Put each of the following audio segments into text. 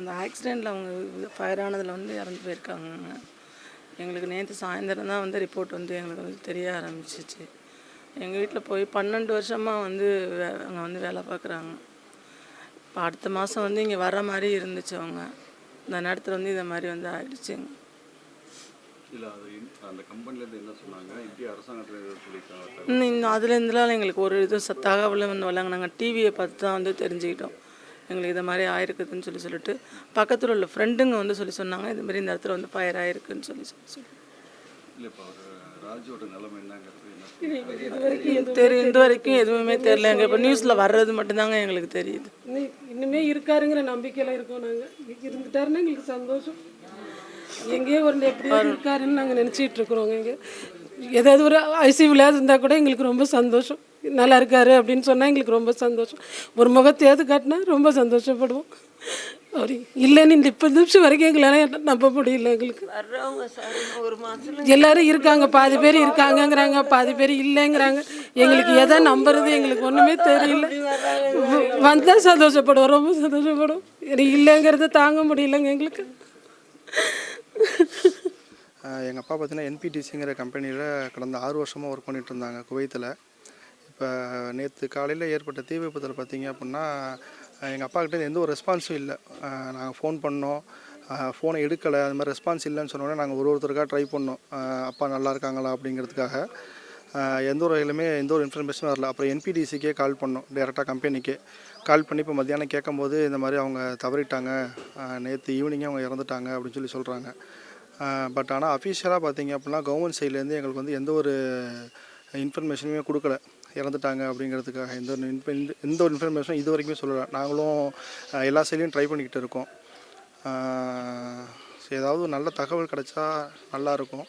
அந்த ஆக்சிடெண்ட்டில் அவங்க ஃபயர் ஆனதில் வந்து இறந்து போயிருக்காங்க. எங்களுக்கு நேற்று சாயந்தரம் தான் வந்து ரிப்போர்ட் வந்து எங்களுக்கு வந்து தெரிய ஆரம்பிச்சிச்சு. எங்கள் வீட்டில் போய் 12 வருஷமாக வந்து அங்கே வந்து வேலை பார்க்குறாங்க. இப்போ அடுத்த மாதம் வந்து இங்கே வர மாதிரி இருந்துச்சு அவங்க. இந்த நேரத்தில் வந்து இதை மாதிரி வந்து ஆயிடுச்சுங்க. இல்லை அது அந்த கம்பெனிலேருந்து என்ன சொன்னாங்க? இந்திய அரசாங்கத்தில் சொல்லியிருக்காங்க. இன்னும் அதுலேருந்துலாம் எங்களுக்கு ஒரு இது தகவலும் வந்து வரலாங்க. நாங்கள் டிவியை பார்த்து தான் வந்து தெரிஞ்சுக்கிட்டோம். எங்களுக்கு இதை மாதிரி ஆயிருக்குதுன்னு சொல்லிட்டு பக்கத்தில் உள்ள ஃப்ரெண்டுங்க வந்து சொன்னாங்க, இது மாதிரி இந்த இடத்துல வந்து ஃபயர் ஆயிருக்குன்னு சொல்லி இல்லை இப்போ ராஜோட நிலைமை என்னங்கிறது தெரியும். இது வரைக்கும் எதுவுமே தெரியலங்க. இப்போ நியூஸில் வர்றது மட்டும்தாங்க எங்களுக்கு தெரியுது. இன்னுமே இருக்காருங்கிற நம்பிக்கையில் இருக்கோம். நாங்கள் இருந்துட்டாருன்னா எங்களுக்கு சந்தோஷம். எங்கேயோ ஒரு எப்படியோ இருக்காருன்னு நாங்கள் நினச்சிட்டு இருக்கிறோங்க. இங்கே ஏதாவது ஒரு ஐசியூவில் இருந்தால் கூட எங்களுக்கு ரொம்ப சந்தோஷம். நல்லா இருக்காரு அப்படின்னு சொன்னால் எங்களுக்கு ரொம்ப சந்தோஷம். ஒரு முகத்தையாவது காட்டினா ரொம்ப சந்தோஷப்படுவோம். அப்படி இல்லைன்னு இந்த இப்போ நிமிஷம் வரைக்கும் எங்களால் நம்ப முடியல. எங்களுக்கு எல்லாரும் இருக்காங்க, பாதி பேர் இருக்காங்கங்கிறாங்க, பாதி பேர் இல்லைங்கிறாங்க. எங்களுக்கு எதை நம்புறது எங்களுக்கு ஒன்றுமே தெரியல. வந்தால் சந்தோஷப்படுவோம், ரொம்ப சந்தோஷப்படுவோம். எனக்கு இல்லைங்கிறத தாங்க முடியலங்க எங்களுக்கு. எங்கள் அப்பா பார்த்தீங்கன்னா என்பிடிசிங்கிற கம்பெனியில் கடந்த 6 வருஷமாக ஒர்க் பண்ணிகிட்டு இருந்தாங்க குவைத்தில். இப்போ நேற்று காலையில் ஏற்பட்ட தீ விபத்தில் பார்த்தீங்க அப்படின்னா எங்கள் அப்பாக்கிட்ட எந்த ஒரு ரெஸ்பான்ஸும் இல்லை. நாங்கள் ஃபோன் பண்ணோம், ஃபோனை எடுக்கலை, அது மாதிரி ரெஸ்பான்ஸ் இல்லைன்னு சொன்னோன்னே நாங்கள் ஒருத்தருக்காக ட்ரை பண்ணோம், அப்பா நல்லா இருக்காங்களா அப்படிங்கிறதுக்காக. எந்த ஒரு வகையிலுமே எந்த ஒரு இன்ஃபர்மேஷனும் வரல. அப்புறம் என்பிடிசிக்கே கால் பண்ணோம், டேரெக்டாக கம்பெனிக்கே கால் பண்ணி இப்போ மத்தியானம் கேட்கும்போது இந்த மாதிரி அவங்க தவறிட்டாங்க, நேற்று ஈவினிங்கே அவங்க இறந்துட்டாங்க அப்படின்னு சொல்கிறாங்க. பட் ஆனால் அஃபிஷியலாக பார்த்தீங்க அப்படின்னா கவர்மெண்ட் சைட்லேருந்து எங்களுக்கு வந்து எந்த ஒரு இன்ஃபர்மேஷனுமே கொடுக்கல இறந்துட்டாங்க அப்படிங்கிறதுக்காக. எந்த ஒரு இன்ஃபர்மேஷனும் இது வரைக்குமே சொல்லலை. நாங்களும் எல்லா சைட்லேயும் ட்ரை பண்ணிக்கிட்டு இருக்கோம். ஏதாவது நல்ல தகவல் கிடச்சா நல்லாயிருக்கும்.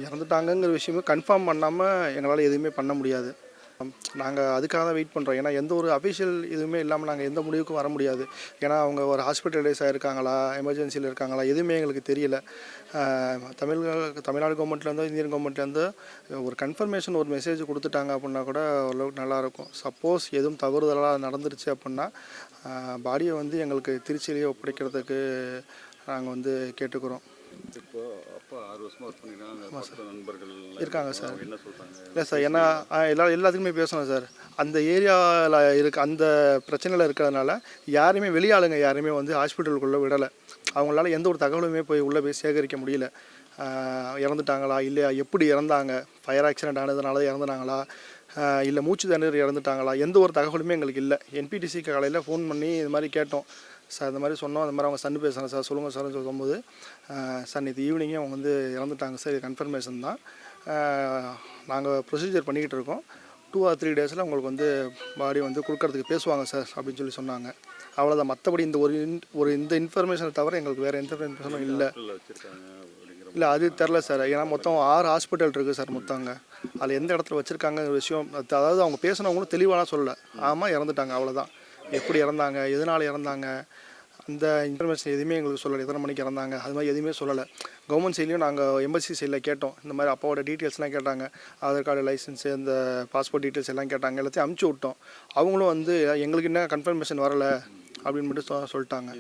இறந்துட்டாங்கங்கிற விஷயமே கன்ஃபார்ம் பண்ணாமல் எங்களால் எதுவுமே பண்ண முடியாது. நாங்கள் அதுக்காக தான் வெயிட் பண்ணுறோம். ஏன்னா எந்த ஒரு அஃபிஷியல் இதுவுமே இல்லாமல் நாங்கள் எந்த முடிவுக்கும் வர முடியாது. ஏன்னா அவங்க ஒரு ஹாஸ்பிட்டலைஸ் ஆகிருக்காங்களா, எமர்ஜென்சியில் இருக்காங்களா, எதுவுமே எங்களுக்கு தெரியல. தமிழ்நாடு கவர்மெண்ட்லேருந்தோ இந்தியன் கவர்மெண்ட்லேருந்தோ ஒரு கன்ஃபர்மேஷன் ஒரு மெசேஜ் கொடுத்துட்டாங்க அப்படின்னா கூட ஓரளவுக்கு நல்லாயிருக்கும். சப்போஸ் எதுவும் தவறுதலாக நடந்துருச்சு அப்படின்னா பாடியை வந்து எங்களுக்கு திருச்சியிலேயே ஒப்படைக்கிறதுக்கு நாங்கள் வந்து கேட்டுக்கிறோம். இப்போ அப்பா 6 வருஷமாக ஒர்க் பண்ணிருக்காங்க, நண்பர்கள் இருக்காங்க சார். என்ன சொல்கிறாங்க? இல்லை சார், ஏன்னா எல்லாத்துக்குமே பேசணும் சார். அந்த ஏரியாவில் அந்த பிரச்சனையில் இருக்கிறதுனால யாருமே வெளியாளுங்க யாருமே வந்து ஹாஸ்பிட்டலுக்குள்ளே விடலை. அவங்களால எந்த ஒரு தகவலுமே உள்ளே போய் சேகரிக்க முடியல. இறந்துட்டாங்களா இல்லையா, எப்படி இறந்தாங்க, ஃபயர் ஆக்சிடென்ட் ஆனதுனால இறந்துட்டாங்களா, இல்லை மூச்சு திணறி இறந்துட்டாங்களா, எந்த ஒரு தகவலுமே எங்களுக்கு இல்லை. என்பிடிசிக்கு காலையில் ஃபோன் பண்ணி இது மாதிரி கேட்டோம் சார், இந்த மாதிரி சொன்னோம், அந்த மாதிரி அவங்க சன்னு பேசுகிறாங்க சார், சொல்லுங்கள் சார்னு சொல்லும்போது சார் நேற்று ஈவினிங்கே அவங்க வந்து இறந்துட்டாங்க சார், இது கன்ஃபர்மேஷன் தான், நாங்கள் ப்ரொசீஜர் பண்ணிக்கிட்டு இருக்கோம், 2 or 3 டேஸில் உங்களுக்கு வந்து பாடி வந்து கொடுக்கறதுக்கு பேசுவாங்க சார் அப்படின்னு சொன்னாங்க. அவ்வளோதான். மற்றபடி இந்த இன்ஃபர்மேஷனை தவிர எங்களுக்கு வேறு எந்த இன்ஃபர்மேஷனும் இல்லை. இல்லை அது தெரில சார். ஏன்னா மொத்தம் 6 ஹாஸ்பிட்டல் இருக்குது சார் மொத்தங்க. அதில் எந்த இடத்துல வச்சுருக்காங்கிற விஷயம் அதாவது அவங்க பேசுனவங்களும் தெளிவாக சொல்லலை. ஆமாம் இறந்துட்டாங்க, அவ்வளோதான். எப்படி இறந்தாங்க, எதனால் இறந்தாங்க, அந்த இன்ஃபர்மேஷன் எதுவுமே எங்களுக்கு சொல்லலை. எத்தனை மணிக்கு இறந்தாங்க அது மாதிரி எதுவுமே சொல்லலை. கவர்மெண்ட் சைட்லேயும் நாங்கள் எம்பசி சைடில் கேட்டோம், இந்த மாதிரி அப்பாவோட டீட்டெயில்ஸ்லாம் கேட்டாங்க, ஆதார் கார்டு, லைசன்ஸு, இந்த பாஸ்போர்ட் டீட்டெயில்ஸ் எல்லாம் கேட்டாங்க. எல்லாத்தையும் அமுச்சு விட்டோம். அவங்களும் வந்து எங்களுக்கு என்ன கன்ஃபர்மேஷன் வரலை அப்படின்னு மட்டும் சொல்லிட்டாங்க.